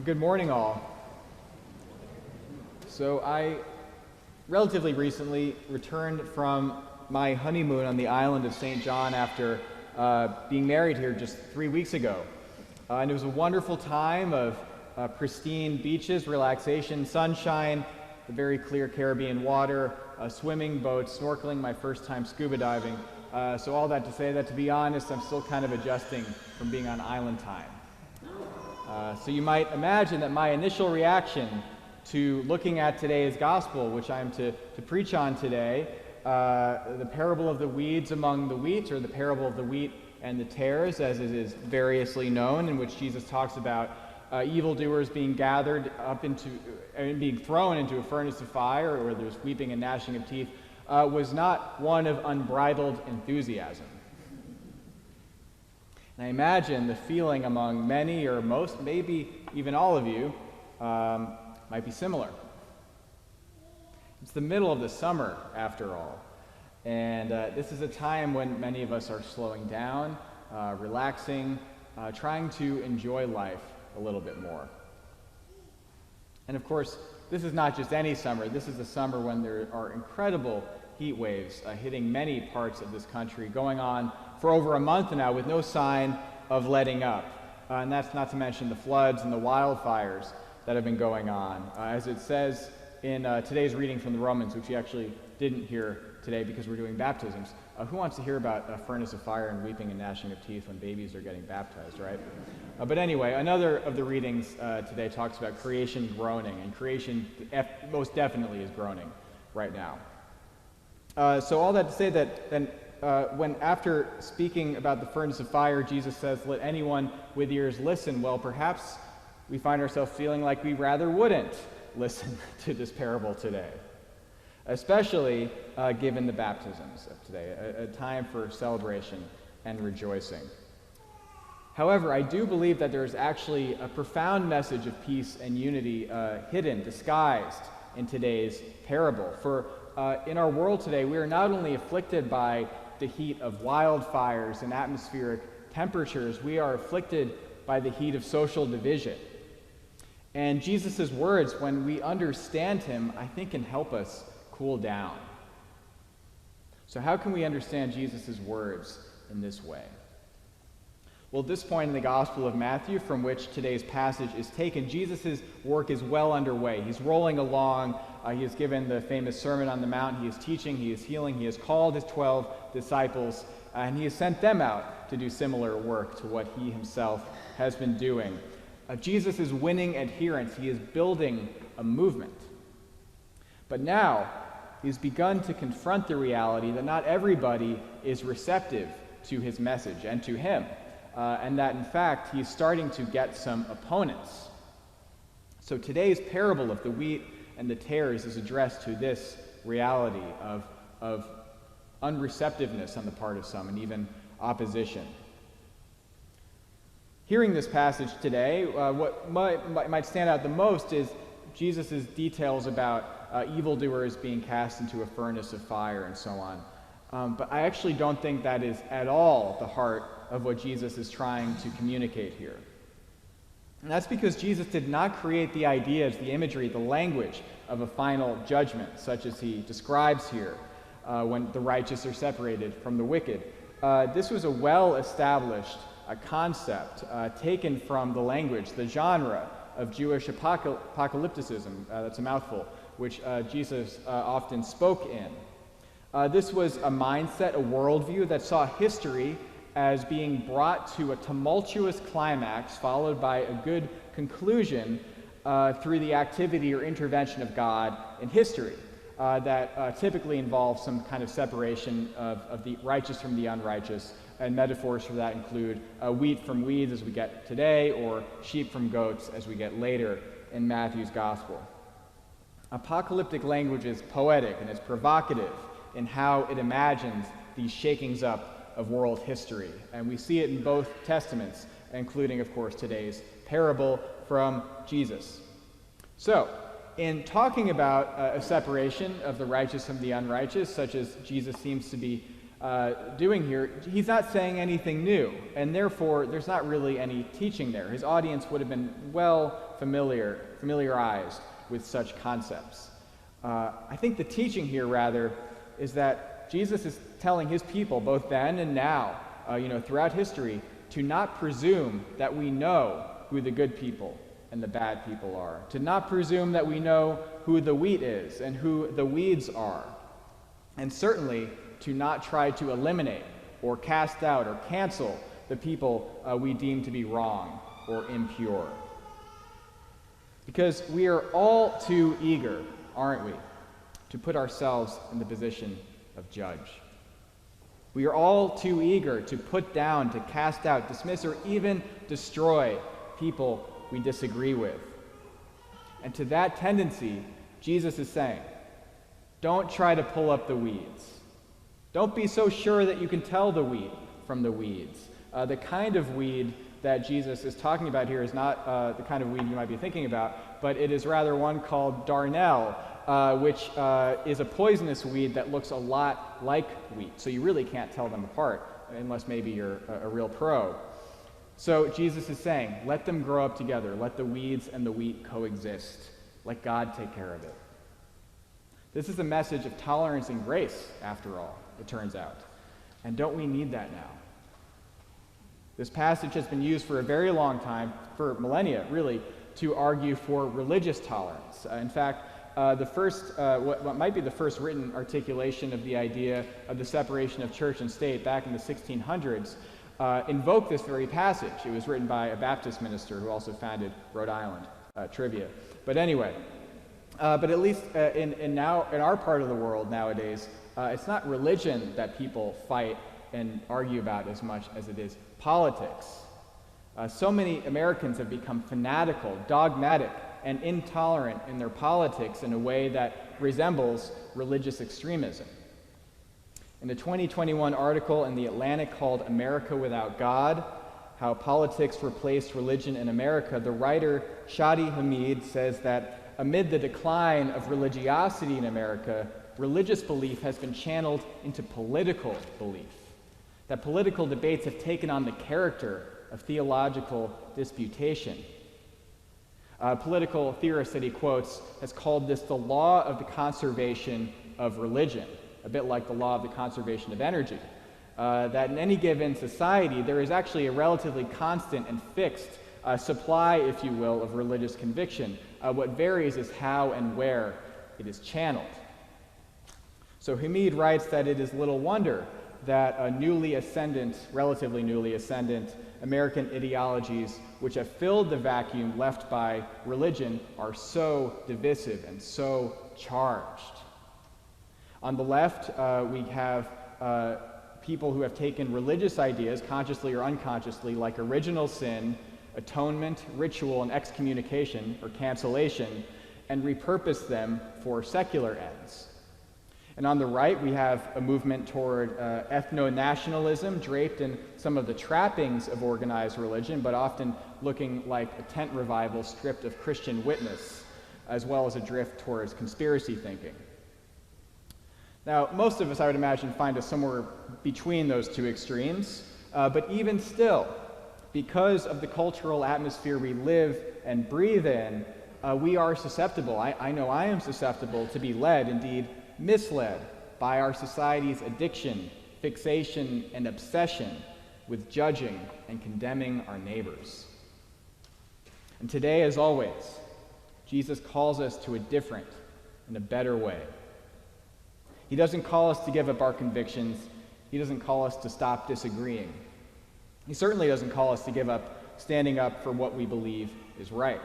Good morning, all. So I relatively recently returned from my honeymoon on the island of St. John after being married here just 3 weeks ago. And it was a wonderful time of pristine beaches, relaxation, sunshine, the very clear Caribbean water, swimming, boats, snorkeling, my first time scuba diving. So all that to say that, to be honest, I'm still kind of adjusting from being on island time. So you might imagine that my initial reaction to looking at today's gospel, which I'm to preach on today, the parable of the weeds among the wheat, or the parable of the wheat and the tares, as it is variously known, in which Jesus talks about evildoers being gathered up into, and being thrown into a furnace of fire, where there's weeping and gnashing of teeth, was not one of unbridled enthusiasm. And I imagine the feeling among many, or most, maybe even all of you, might be similar. It's the middle of the summer, after all, and this is a time when many of us are slowing down, relaxing, trying to enjoy life a little bit more. And of course, this is not just any summer. This is a summer when there are incredible heat waves hitting many parts of this country, going on for over a month now with no sign of letting up. And that's not to mention the floods and the wildfires that have been going on. As it says in today's reading from the Romans, which we actually didn't hear today because we're doing baptisms. Who wants to hear about a furnace of fire and weeping and gnashing of teeth when babies are getting baptized, right? But anyway, another of the readings today talks about creation groaning, and creation most definitely is groaning right now. So all that to say that then when after speaking about the furnace of fire, Jesus says, "Let anyone with ears listen," well, perhaps we find ourselves feeling like we rather wouldn't listen to this parable today, especially given the baptisms of today, a time for celebration and rejoicing. However, I do believe that there is actually a profound message of peace and unity hidden, disguised in today's parable. For in our world today, we are not only afflicted by the heat of wildfires and atmospheric temperatures, we are afflicted by the heat of social division. And Jesus' words, when we understand him, I think can help us cool down. So how can we understand Jesus' words in this way? Well, at this point in the Gospel of Matthew, from which today's passage is taken, Jesus' work is well underway. He's rolling along. He has given the famous Sermon on the Mount. He is teaching. He is healing. He has called his 12 disciples, and he has sent them out to do similar work to what he himself has been doing. Jesus is winning adherents. He is building a movement. But now, he's begun to confront the reality that not everybody is receptive to his message and to him. And that, in fact, he's starting to get some opponents. So today's parable of the wheat and the tares is addressed to this reality of unreceptiveness on the part of some, and even opposition. Hearing this passage today, what might stand out the most is Jesus' details about evildoers being cast into a furnace of fire and so on. But I actually don't think that is at all the heart of what Jesus is trying to communicate here. And that's because Jesus did not create the ideas, the imagery, the language of a final judgment, such as he describes here, when the righteous are separated from the wicked. This was a well-established concept taken from the language, the genre of Jewish apocalypticism, that's a mouthful, which Jesus often spoke in. This was a mindset, a worldview that saw history as being brought to a tumultuous climax followed by a good conclusion through the activity or intervention of God in history that typically involves some kind of separation of the righteous from the unrighteous, and metaphors for that include wheat from weeds as we get today, or sheep from goats as we get later in Matthew's Gospel. Apocalyptic language is poetic and it's provocative in how it imagines these shakings up of world history. And we see it in both testaments, including, of course, today's parable from Jesus. So, in talking about a separation of the righteous from the unrighteous, such as Jesus seems to be doing here, he's not saying anything new, and therefore there's not really any teaching there. His audience would have been well familiarized with such concepts. I think the teaching here, rather, is that Jesus is telling his people, both then and now, throughout history, to not presume that we know who the good people and the bad people are, to not presume that we know who the wheat is and who the weeds are, and certainly to not try to eliminate or cast out or cancel the people we deem to be wrong or impure. Because we are all too eager, aren't we, to put ourselves in the position of judge. We are all too eager to put down, to cast out, dismiss, or even destroy people we disagree with. And to that tendency, Jesus is saying, don't try to pull up the weeds. Don't be so sure that you can tell the wheat from the weeds. The kind of weed that Jesus is talking about here is not the kind of weed you might be thinking about, but it is rather one called darnel, which is a poisonous weed that looks a lot like wheat. So you really can't tell them apart, unless maybe you're a real pro. So Jesus is saying, let them grow up together. Let the weeds and the wheat coexist. Let God take care of it. This is a message of tolerance and grace, after all, it turns out. And don't we need that now? This passage has been used for a very long time, for millennia, really, to argue for religious tolerance. In fact, what might be the first written articulation of the idea of the separation of church and state back in the 1600s invoked this very passage. It was written by a Baptist minister who also founded Rhode Island. Trivia. But anyway, but at least in our part of the world nowadays, it's not religion that people fight and argue about as much as it is politics. So many Americans have become fanatical, dogmatic, and intolerant in their politics in a way that resembles religious extremism. In a 2021 article in The Atlantic called "America Without God: How Politics Replaced Religion in America," the writer Shadi Hamid says that amid the decline of religiosity in America, religious belief has been channeled into political belief. That political debates have taken on the character of theological disputation. A political theorist that he quotes has called this the law of the conservation of religion, a bit like the law of the conservation of energy. That in any given society, there is actually a relatively constant and fixed supply, if you will, of religious conviction. What varies is how and where it is channeled. So Hamid writes that it is little wonder that relatively newly ascendant American ideologies which have filled the vacuum left by religion are so divisive and so charged. On the left, we have people who have taken religious ideas, consciously or unconsciously, like original sin, atonement, ritual, and excommunication, or cancellation, and repurposed them for secular ends. And on the right, we have a movement toward ethno-nationalism, draped in some of the trappings of organized religion, but often looking like a tent revival stripped of Christian witness, as well as a drift towards conspiracy thinking. Now, most of us, I would imagine, find us somewhere between those two extremes, but even still, because of the cultural atmosphere we live and breathe in, we are susceptible. I know I am susceptible to be led, indeed misled, by our society's addiction, fixation, and obsession with judging and condemning our neighbors. And today, as always, Jesus calls us to a different and a better way. He doesn't call us to give up our convictions. He doesn't call us to stop disagreeing. He certainly doesn't call us to give up standing up for what we believe is right.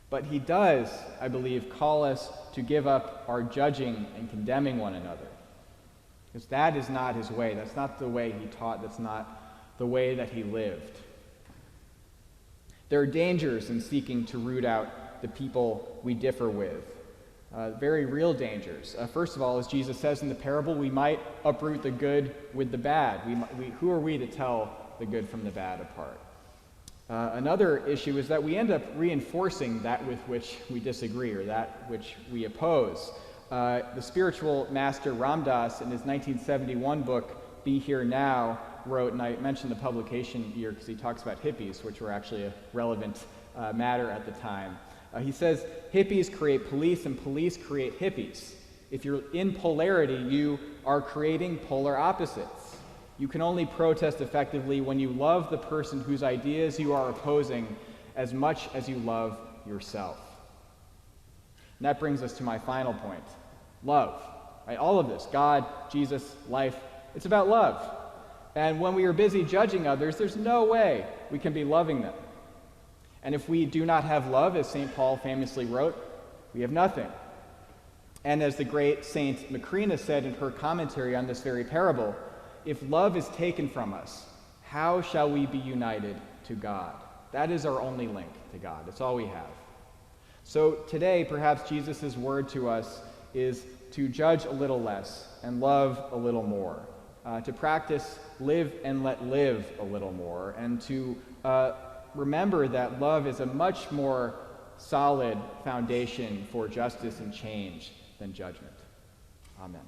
But he does, I believe, call us to give up our judging and condemning one another. Because that is not his way. That's not the way he taught. That's not the way that he lived. There are dangers in seeking to root out the people we differ with. Very real dangers. First of all, as Jesus says in the parable, we might uproot the good with the bad. Who are we to tell the good from the bad apart? Another issue is that we end up reinforcing that with which we disagree or that which we oppose. The spiritual master Ram Dass, in his 1971 book, Be Here Now, wrote, and I mentioned the publication year because he talks about hippies, which were actually a relevant matter at the time. He says, hippies create police and police create hippies. If you're in polarity, you are creating polar opposites. You can only protest effectively when you love the person whose ideas you are opposing as much as you love yourself. And that brings us to my final point. Love. Right? All of this, God, Jesus, life, it's about love. And when we are busy judging others, there's no way we can be loving them. And if we do not have love, as St. Paul famously wrote, we have nothing. And as the great Saint Macrina said in her commentary on this very parable, if love is taken from us, how shall we be united to God? That is our only link to God. It's all we have. So today, perhaps Jesus' word to us is to judge a little less and love a little more, to practice live and let live a little more, and to remember that love is a much more solid foundation for justice and change than judgment. Amen.